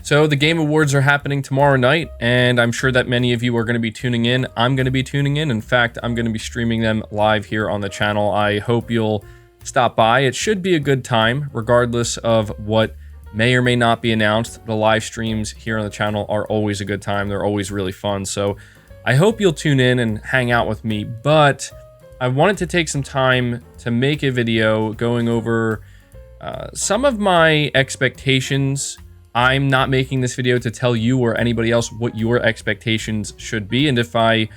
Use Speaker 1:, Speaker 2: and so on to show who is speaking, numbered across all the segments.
Speaker 1: So the Game Awards are happening tomorrow night, and I'm sure that many of you are going to be tuning in. I'm going to be tuning in. In fact, I'm going to be streaming them live here on the channel. I hope you'll stop by. It should be a good time, regardless of what may or may not be announced. The live streams here on the channel are always a good time. They're always really fun. So I hope you'll tune in and hang out with me. But I wanted to take some time to make a video going over some of my expectations. I'm not making this video to tell you or anybody else what your expectations should be. And if I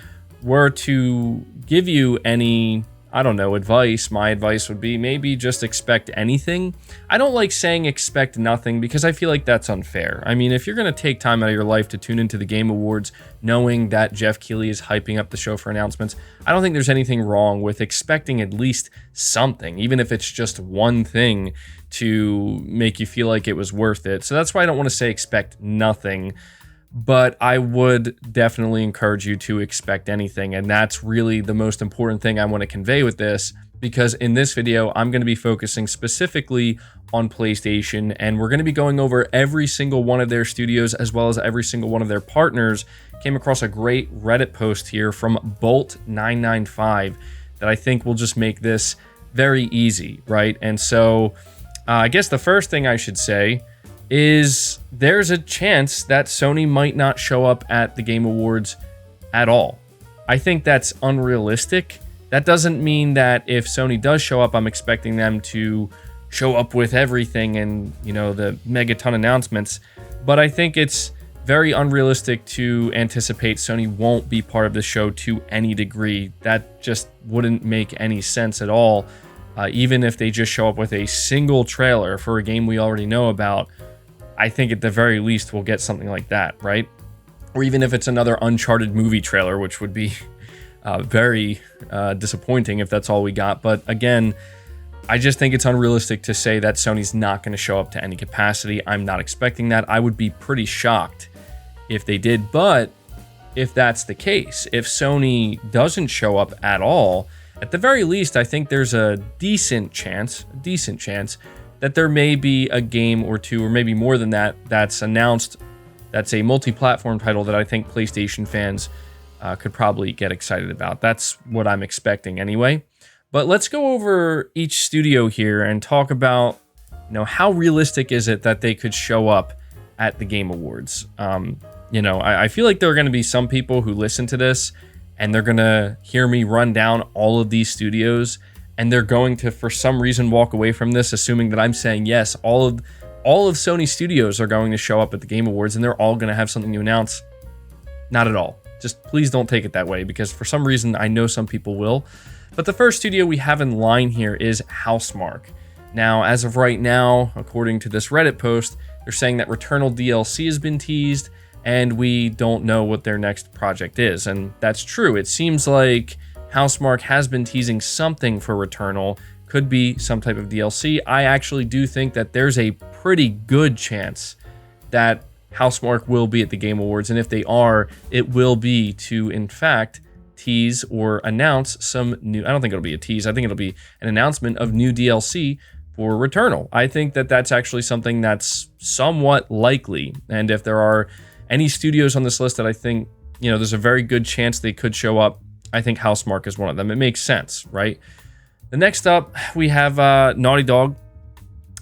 Speaker 1: were to give you any, I don't know, advice, my advice would be maybe just expect anything. I don't like saying expect nothing because I feel like that's unfair. I mean, if you're going to take time out of your life to tune into the Game Awards, knowing that Jeff Keighley is hyping up the show for announcements, I don't think there's anything wrong with expecting at least something, even if it's just one thing to make you feel like it was worth it. So that's why I don't want to say expect nothing, but I would definitely encourage you to expect anything. And that's really the most important thing I want to convey with this, because in this video, I'm going to be focusing specifically on PlayStation, and we're going to be going over every single one of their studios as well as every single one of their partners. Came across a great Reddit post here from Bolt995 that I think will just make this very easy, right? And so I guess the first thing I should say is there's a chance that Sony might not show up at the Game Awards at all. I think that's unrealistic. That doesn't mean that if Sony does show up, I'm expecting them to show up with everything and, you know, the megaton announcements. But I think it's very unrealistic to anticipate Sony won't be part of the show to any degree. That just wouldn't make any sense at all. Even if they just show up with a single trailer for a game we already know about, I think at the very least we'll get something like that, right? Or even if it's another Uncharted movie trailer, which would be very disappointing if that's all we got. But again, I just think it's unrealistic to say that Sony's not going to show up to any capacity. I'm not expecting that. I would be pretty shocked if they did. But if that's the case, if Sony doesn't show up at all, at the very least, I think there's a decent chance that there may be a game or two, or maybe more than that, that's announced, that's a multi-platform title that I think PlayStation fans could probably get excited about. That's what I'm expecting anyway. But let's go over each studio here and talk about, you know, how realistic is it that they could show up at the Game Awards? You know, I feel like there are going to be some people who listen to this and they're going to hear me run down all of these studios, and they're going to, for some reason, walk away from this assuming that I'm saying, yes, all of Sony studios are going to show up at the Game Awards and they're all going to have something to announce. Not at all. Just please don't take it that way, because for some reason, I know some people will. But the first studio we have in line here is Housemarque. Now, as of right now, according to this Reddit post, they're saying that Returnal DLC has been teased, and we don't know what their next project is. And that's true. It seems like Housemarque has been teasing something for Returnal. Could be some type of DLC. I actually do think that there's a pretty good chance that Housemarque will be at the Game Awards. And if they are, it will be to, in fact, tease or announce some new... I don't think it'll be a tease. I think it'll be an announcement of new DLC for Returnal. I think that that's actually something that's somewhat likely. And if there are any studios on this list that I think, you know, there's a very good chance they could show up, I think Housemarque is one of them. It makes sense, right? The next up, we have Naughty Dog.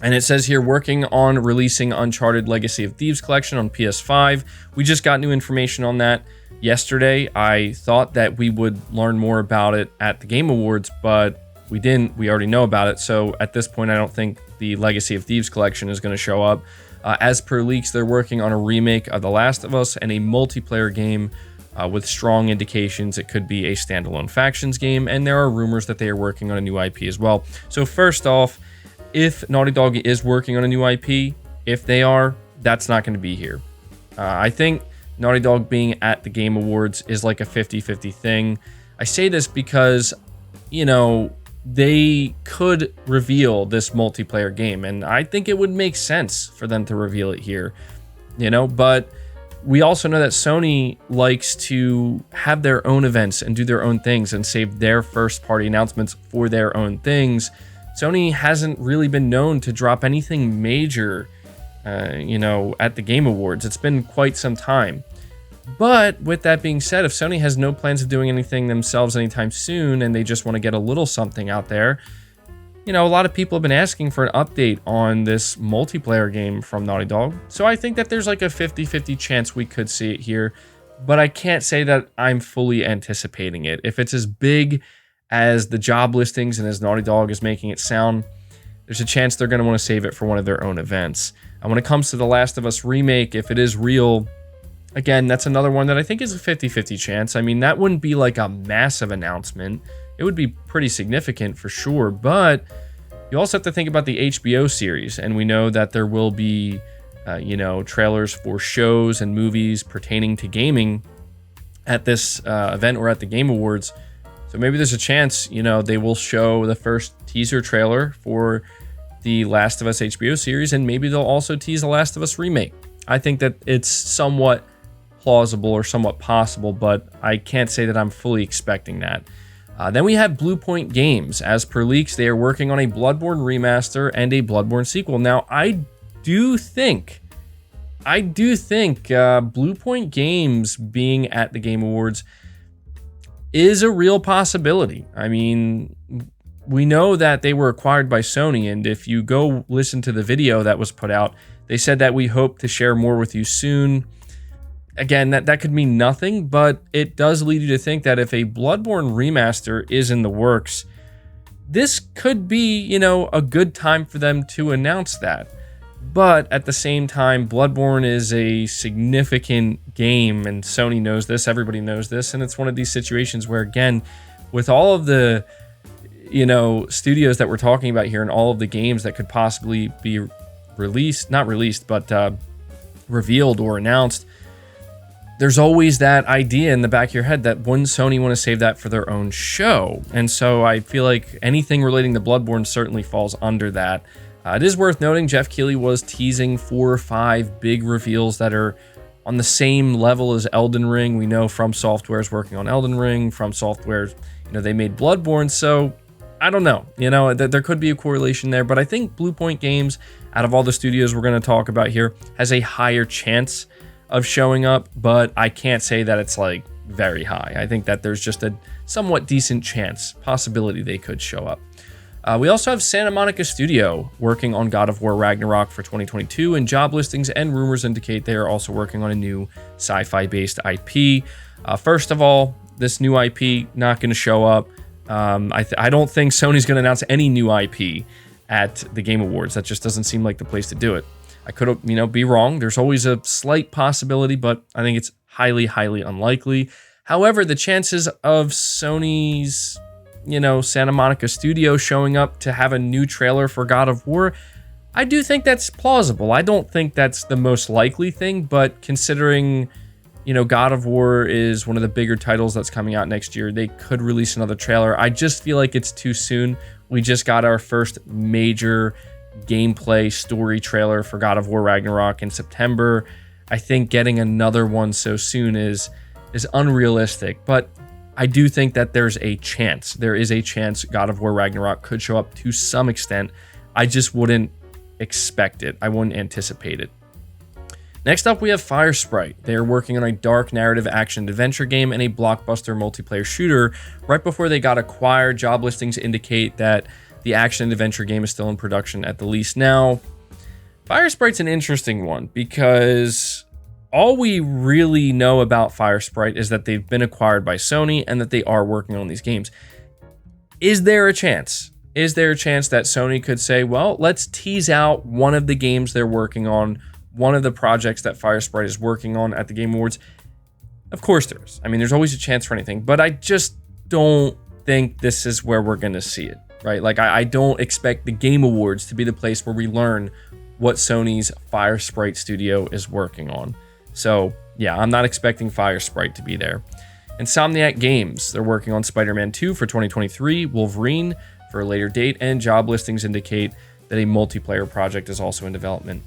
Speaker 1: And it says here, working on releasing Uncharted Legacy of Thieves Collection on PS5. We just got new information on that yesterday. I thought that we would learn more about it at the Game Awards, but we didn't. We already know about it. So at this point, I don't think the Legacy of Thieves Collection is going to show up. As per leaks, they're working on a remake of The Last of Us and a multiplayer game with strong indications it could be a standalone Factions game, and there are rumors that they are working on a new IP as well. So first off, if Naughty Dog is working on a new IP, if they are, that's not going to be here. I think Naughty Dog being at the Game Awards is like a 50-50 thing. I say this because, you know, they could reveal this multiplayer game, and I think it would make sense for them to reveal it here, you know, but we also know that Sony likes to have their own events and do their own things and save their first party announcements for their own things. Sony hasn't really been known to drop anything major at the Game Awards. It's been quite some time. But with that being said, if Sony has no plans of doing anything themselves anytime soon and they just want to get a little something out there, a lot of people have been asking for an update on this multiplayer game from Naughty Dog. So I think that there's like a 50-50 chance we could see it here, but I can't say that I'm fully anticipating it. If it's as big as the job listings and as Naughty Dog is making it sound, there's a chance they're going to want to save it for one of their own events. And when it comes to The Last of Us remake, if it is real, again, that's another one that I think is a 50-50 chance. I mean, that wouldn't be like a massive announcement. It would be pretty significant for sure, but you also have to think about the HBO series, and we know that there will be, trailers for shows and movies pertaining to gaming at this event or at the Game Awards. So maybe there's a chance, they will show the first teaser trailer for the Last of Us HBO series, and maybe they'll also tease the Last of Us remake. I think that it's somewhat plausible or somewhat possible, but I can't say that I'm fully expecting that. Then we have Bluepoint Games. As per leaks, they are working on a Bloodborne remaster and a Bloodborne sequel. Now, I do think Bluepoint Games being at the Game Awards is a real possibility. I mean, we know that they were acquired by Sony, and if you go listen to the video that was put out, they said that we hope to share more with you soon. Again, that could mean nothing, but it does lead you to think that if a Bloodborne remaster is in the works, this could be, a good time for them to announce that. But at the same time, Bloodborne is a significant game, and Sony knows this, everybody knows this, and it's one of these situations where, again, with all of the, studios that we're talking about here and all of the games that could possibly be revealed or announced, there's always that idea in the back of your head that wouldn't Sony want to save that for their own show? And so I feel like anything relating to Bloodborne certainly falls under that. It is worth noting Jeff Keighley was teasing 4 or 5 big reveals that are on the same level as Elden Ring. We know From Software is working on Elden Ring. From Software, they made Bloodborne. So I don't know. There could be a correlation there. But I think Bluepoint Games, out of all the studios we're going to talk about here, has a higher chance of showing up, but I can't say that it's like very high. I think that there's just a somewhat decent possibility they could show up. We also have Santa Monica Studio working on God of War Ragnarok for 2022, and job listings and rumors indicate they are also working on a new sci-fi based IP. First of all, this new IP not going to show up. I don't think Sony's going to announce any new IP at the Game Awards. That just doesn't seem like the place to do it. I could, be wrong. There's always a slight possibility, but I think it's highly, highly unlikely. However, the chances of Sony's, Santa Monica Studio showing up to have a new trailer for God of War, I do think that's plausible. I don't think that's the most likely thing, but considering, God of War is one of the bigger titles that's coming out next year, they could release another trailer. I just feel like it's too soon. We just got our first major gameplay story trailer for God of War Ragnarok in September. I think getting another one so soon is unrealistic, but I do think that there is a chance God of War Ragnarok could show up to some extent. I just wouldn't expect it. I wouldn't anticipate it. Next up, we have Firesprite. They are working on a dark narrative action adventure game and a blockbuster multiplayer shooter. Right before they got acquired, job listings indicate that the action and adventure game is still in production at the least. Now, Firesprite's an interesting one because all we really know about Firesprite is that they've been acquired by Sony and that they are working on these games. Is there a chance? Is there a chance that Sony could say, well, let's tease out one of the games they're working on, one of the projects that Firesprite is working on at the Game Awards? Of course there is. I mean, there's always a chance for anything, but I just don't think this is where we're going to see it. Right? Like, I don't expect the Game Awards to be the place where we learn what Sony's Firesprite studio is working on. So, yeah, I'm not expecting Firesprite to be there. Insomniac Games, they're working on Spider-Man 2 for 2023, Wolverine for a later date, and job listings indicate that a multiplayer project is also in development.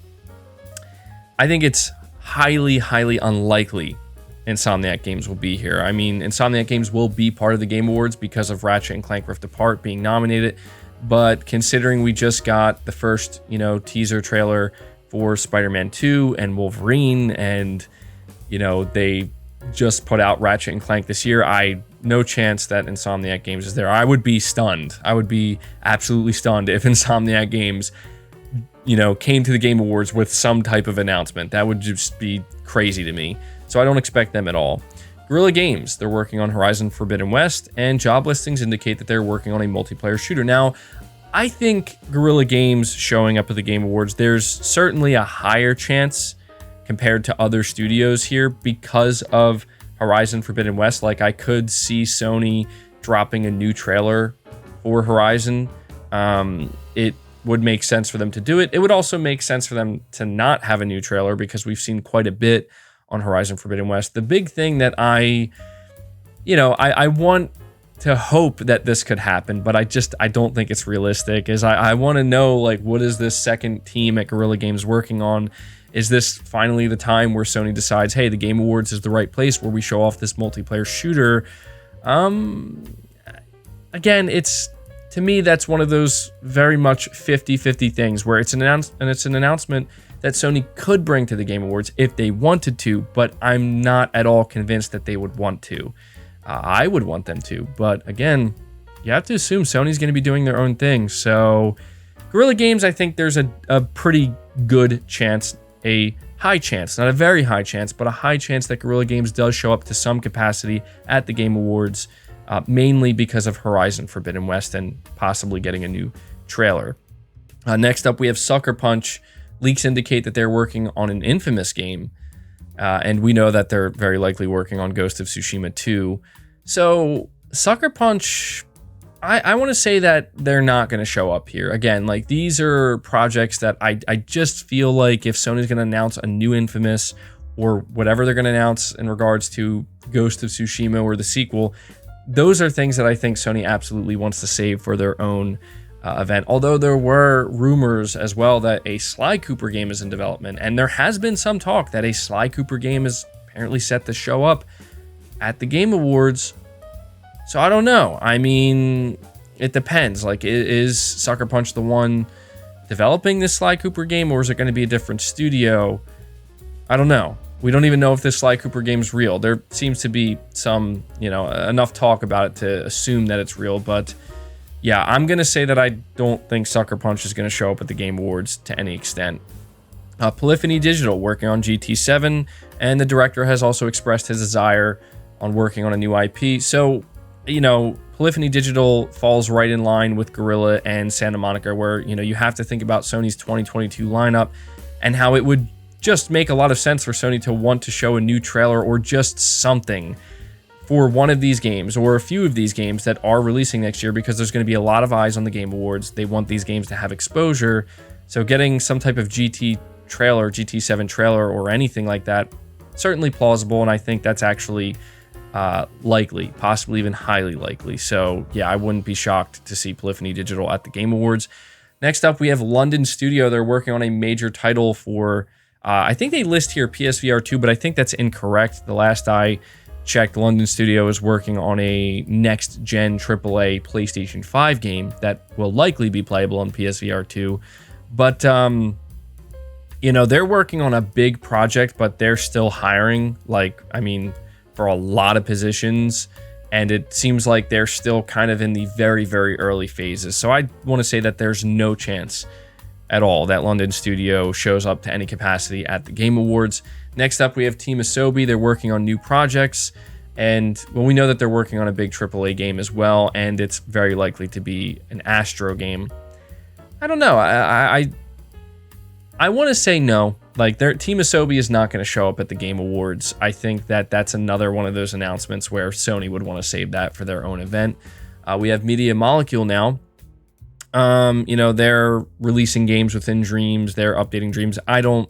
Speaker 1: I think it's highly, highly unlikely Insomniac Games will be here. I mean, Insomniac Games will be part of the Game Awards because of Ratchet & Clank Rift Apart being nominated, but considering we just got the first, teaser trailer for Spider-Man 2 and Wolverine, and they just put out Ratchet and Clank this year. No chance that Insomniac Games is there. I would be stunned. I would be absolutely stunned if Insomniac Games, came to the Game Awards with some type of announcement. That would just be crazy to me. So I don't expect them at all. Guerrilla Games, they're working on Horizon Forbidden West, and job listings indicate that they're working on a multiplayer shooter. Now, I think Guerrilla Games showing up at the Game Awards, there's certainly a higher chance compared to other studios here because of Horizon Forbidden West. Like, I could see Sony dropping a new trailer for Horizon. It would make sense for them to do it. It would also make sense for them to not have a new trailer because we've seen quite a bit on Horizon Forbidden West. The big thing that I want to hope that this could happen, but I don't think it's realistic, is I want to know, like, what is this second team at Guerrilla Games working on? Is this finally the time where Sony decides, hey, the Game Awards is the right place where we show off this multiplayer shooter? Again, to me, that's one of those very much 50-50 things where it's an announcement that Sony could bring to the Game Awards if they wanted to, but I'm not at all convinced that they would want to. I would want them to, but again, you have to assume Sony's going to be doing their own thing. So Guerrilla Games, I think there's a pretty good chance, a high chance, not a very high chance, but a high chance that Guerrilla Games does show up to some capacity at the Game Awards, mainly because of Horizon Forbidden West and possibly getting a new trailer. Next up, we have Sucker Punch. Leaks indicate that they're working on an Infamous game, and we know that they're very likely working on Ghost of Tsushima 2. So Sucker Punch, I want to say that they're not going to show up here. Again, like, these are projects that I just feel like if Sony's going to announce a new Infamous or whatever they're going to announce in regards to Ghost of Tsushima or the sequel, those are things that I think Sony absolutely wants to save for their own event. Although there were rumors as well that a Sly Cooper game is in development, and there has been some talk that a Sly Cooper game is apparently set to show up at the Game Awards. So I don't know. I mean, it depends. Like, is Sucker Punch the one developing this Sly Cooper game, or is it going to be a different studio? I don't know. We don't even know if this Sly Cooper game is real. There seems to be some, enough talk about it to assume that it's real. But yeah, I'm going to say that I don't think Sucker Punch is going to show up at the Game Awards to any extent. Polyphony Digital working on GT7, and the director has also expressed his desire on working on a new IP. So, Polyphony Digital falls right in line with Guerrilla and Santa Monica, where, you have to think about Sony's 2022 lineup and how it would just make a lot of sense for Sony to want to show a new trailer or just something for one of these games or a few of these games that are releasing next year, because there's going to be a lot of eyes on the Game Awards. They want these games to have exposure. So getting some type of GT7 trailer or anything like that, certainly plausible, and I think that's actually likely, possibly even highly likely. So yeah, I wouldn't be shocked to see Polyphony Digital at the Game Awards. Next up, we have London Studio. They're working on a major title for, I think they list here PSVR 2, but I think that's incorrect. The last I checked, London Studio is working on a next-gen AAA PlayStation 5 game that will likely be playable on PSVR 2. But, they're working on a big project, but they're still hiring, for a lot of positions, and it seems like they're still kind of in the very, very early phases. So I want to say that there's no chance at all that London Studio shows up to any capacity at the Game Awards. Next up, we have Team Asobi. They're working on new projects, and we know that they're working on a big AAA game as well, and it's very likely to be an Astro game. I don't know. I want to say no. Their Team Asobi is not going to show up at the Game Awards. I think that that's another one of those announcements where Sony would want to save that for their own event. We have Media Molecule now. They're releasing games within Dreams. They're updating Dreams. I don't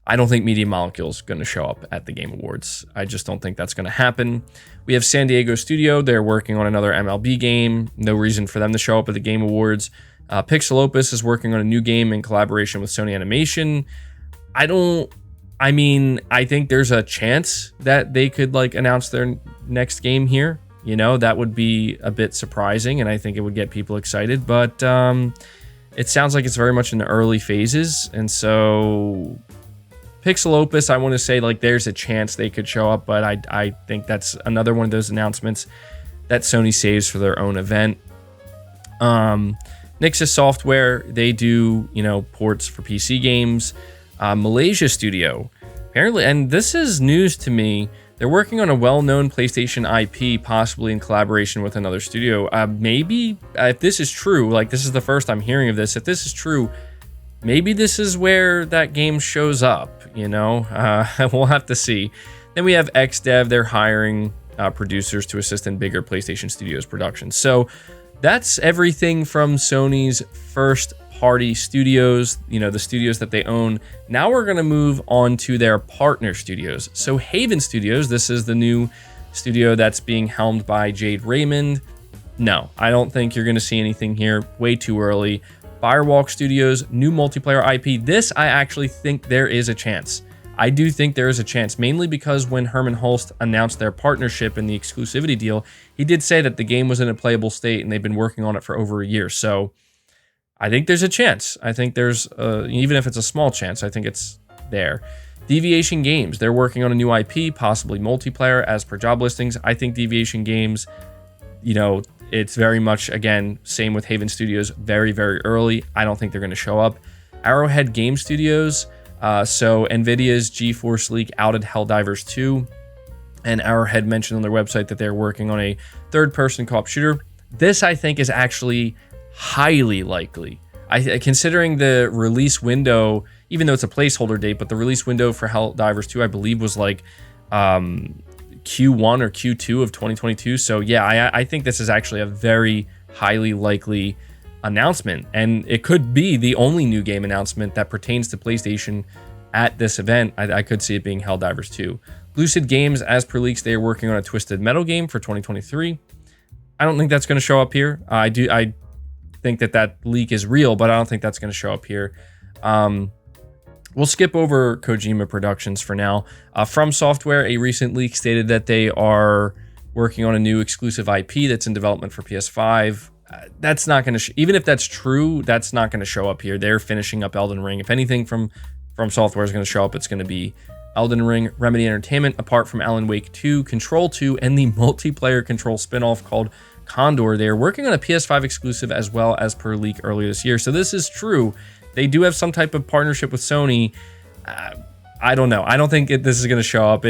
Speaker 1: think Media Molecule is going to show up at the Game Awards. I just don't think that's going to happen. We have San Diego Studio. They're working on another MLB game. No reason for them to show up at the Game Awards. Pixel Opus is working on a new game in collaboration with Sony Animation. I think there's a chance that they could announce their next game here. That would be a bit surprising, and I think it would get people excited, but it sounds like it's very much in the early phases. And so Pixel Opus, I want to say like there's a chance they could show up, but I think that's another one of those announcements that Sony saves for their own event. Nixxes Software, they do, ports for PC games. Malaysia Studio, apparently, and this is news to me, they're working on a well-known PlayStation IP, possibly in collaboration with another studio. Maybe, if this is true, like this is the first I'm hearing of this, if this is true, maybe this is where that game shows up, we'll have to see. Then we have XDev, they're hiring producers to assist in bigger PlayStation Studios productions. So that's everything from Sony's first party studios, the studios that they own. Now we're going to move on to their partner studios. So Haven Studios, this is the new studio that's being helmed by Jade Raymond. No, I don't think you're going to see anything here. Way too early. Firewalk Studios, new multiplayer IP. This, I actually think there is a chance. I do think there is a chance, mainly because when Herman Hulst announced their partnership and the exclusivity deal, he did say that the game was in a playable state and they've been working on it for over a year. So I think there's a chance. I think there's, even if it's a small chance, I think it's there. Deviation Games, they're working on a new IP, possibly multiplayer as per job listings. I think Deviation Games, it's very much, again, same with Haven Studios, very, very early. I don't think they're going to show up. Arrowhead Game Studios, so NVIDIA's GeForce leak outed Helldivers 2, and Arrowhead mentioned on their website that they're working on a third-person co-op shooter. This, I think, is actually highly likely. Considering the release window, even though it's a placeholder date, but the release window for Helldivers 2, I believe, was like Q1 or Q2 of 2022. So yeah, I think this is actually a very highly likely announcement, and it could be the only new game announcement that pertains to PlayStation at this event. I could see it being Helldivers 2. Lucid Games, as per leaks, they are working on a Twisted Metal game for 2023. I don't think that's going to show up here. I think that leak is real, but I don't think that's going to show up here. We'll skip over Kojima Productions for now. From Software, a recent leak stated that they are working on a new exclusive IP that's in development for PS5. That's not going to, even if that's true, that's not going to show up here. They're finishing up Elden Ring. If anything from Software is going to show up, it's going to be Elden Ring. Remedy Entertainment, apart from Alan Wake 2, Control 2, and the multiplayer Control spinoff called Condor, they are working on a PS5 exclusive as well, as per leak earlier this year. So this is true. They do have some type of partnership with Sony. I don't know. I don't think this is going to show up.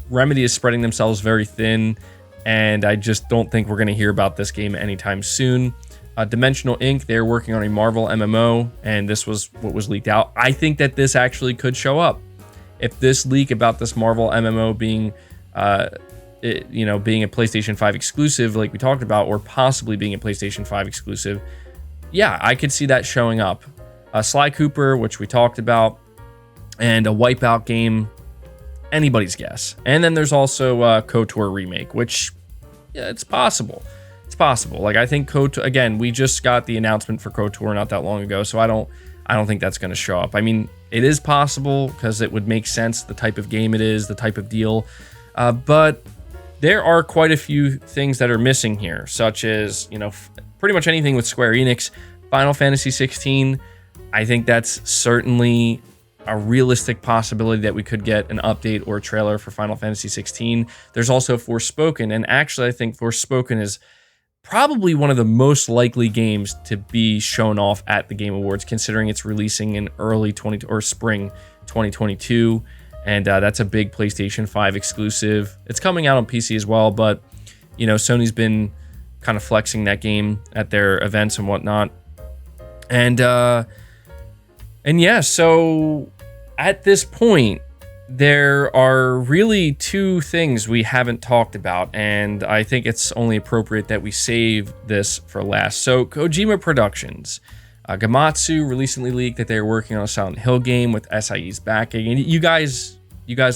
Speaker 1: Remedy is spreading themselves very thin, and I just don't think we're going to hear about this game anytime soon. Dimensional Inc., they're working on a Marvel MMO, and this was what was leaked out. I think that this actually could show up. If this leak about this Marvel MMO being being a PlayStation 5 exclusive, like we talked about, or possibly being a PlayStation 5 exclusive, yeah, I could see that showing up. Sly Cooper, which we talked about, and a Wipeout game, anybody's guess. And then there's also KOTOR remake, which, yeah, it's possible. It's possible. Like, I think KOTOR, again, we just got the announcement for KOTOR not that long ago, so I don't think that's going to show up. I mean, it is possible because it would make sense, the type of game it is, the type of deal, but there are quite a few things that are missing here, such as, pretty much anything with Square Enix. Final Fantasy 16, I think that's certainly a realistic possibility that we could get an update or a trailer for Final Fantasy 16. There's also Forspoken, and actually I think Forspoken is probably one of the most likely games to be shown off at the Game Awards, considering it's releasing in spring 2022. And that's a big PlayStation 5 exclusive. It's coming out on PC as well, but Sony's been kind of flexing that game at their events and whatnot. And yeah, so at this point, there are really two things we haven't talked about, and I think it's only appropriate that we save this for last. So Kojima Productions. Gamatsu recently leaked that they're working on a Silent Hill game with SIE's backing. And you guys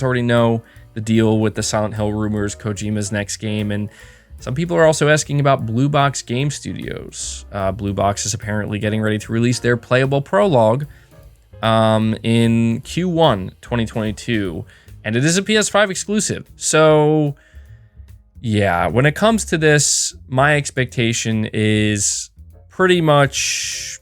Speaker 1: already know the deal with the Silent Hill rumors, Kojima's next game. And some people are also asking about Blue Box Game Studios. Blue Box is apparently getting ready to release their playable prologue in Q1 2022. And it is a PS5 exclusive. So yeah, when it comes to this, my expectation is pretty much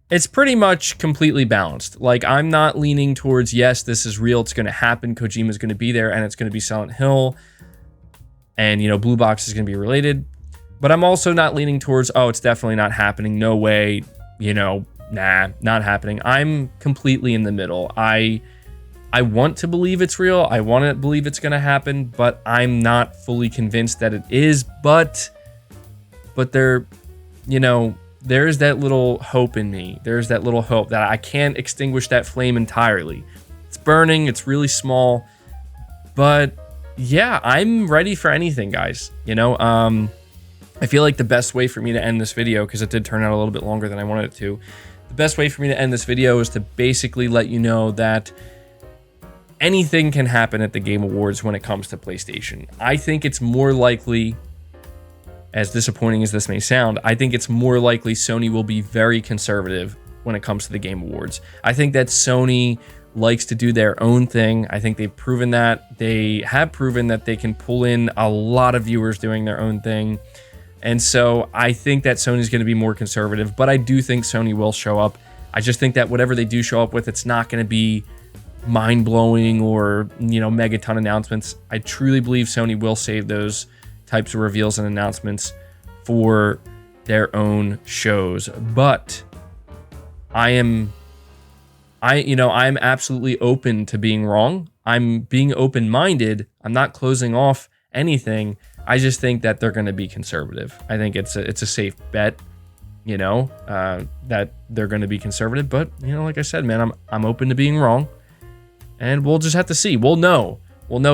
Speaker 1: it's pretty much completely balanced. Like, I'm not leaning towards, yes, this is real, it's going to happen, Kojima's going to be there, and it's going to be Silent Hill, and, you know, Blue Box is going to be related. But I'm also not leaning towards, oh, it's definitely not happening, no way, you know, nah, not happening. I'm completely in the middle. I want to believe it's real. I want to believe it's going to happen, but I'm not fully convinced that it is. But there, you know, there's that little hope in me. There's that little hope that I can't extinguish that flame entirely. It's burning. It's really small. But yeah, I'm ready for anything, guys. You know, I feel like the best way for me to end this video, because it did turn out a little bit longer than I wanted it to, the best way for me to end this video is to basically let you know that anything can happen at the Game Awards when it comes to PlayStation. I think it's more likely, as disappointing as this may sound, I think it's more likely Sony will be very conservative when it comes to the Game Awards. I think that Sony likes to do their own thing. I think they've proven that. They have proven that they can pull in a lot of viewers doing their own thing. And so I think that Sony's going to be more conservative, but I do think Sony will show up. I just think that whatever they do show up with, it's not going to be mind-blowing or, you know, megaton announcements. I truly believe Sony will save those types of reveals and announcements for their own shows. But I'm absolutely open to being wrong. I'm being open-minded. I'm not closing off anything. I just think that they're going to be conservative. I think it's a safe bet, you know, that they're going to be conservative. But, you know, like I said, man, I'm open to being wrong, and we'll just have to see. We'll know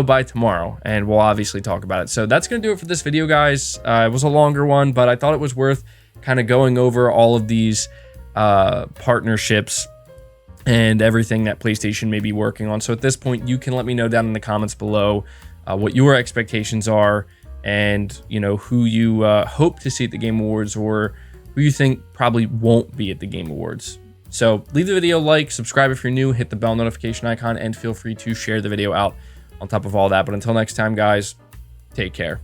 Speaker 1: by tomorrow, and we'll obviously talk about it. So that's going to do it for this video, guys. It was a longer one, but I thought it was worth kind of going over all of these partnerships and everything that PlayStation may be working on. So at this point, you can let me know down in the comments below what your expectations are, and, you know, who you hope to see at the Game Awards, or who you think probably won't be at the Game Awards. So leave the video a like, subscribe if you're new, hit the bell notification icon, and feel free to share the video out on top of all that. But until next time, guys, take care.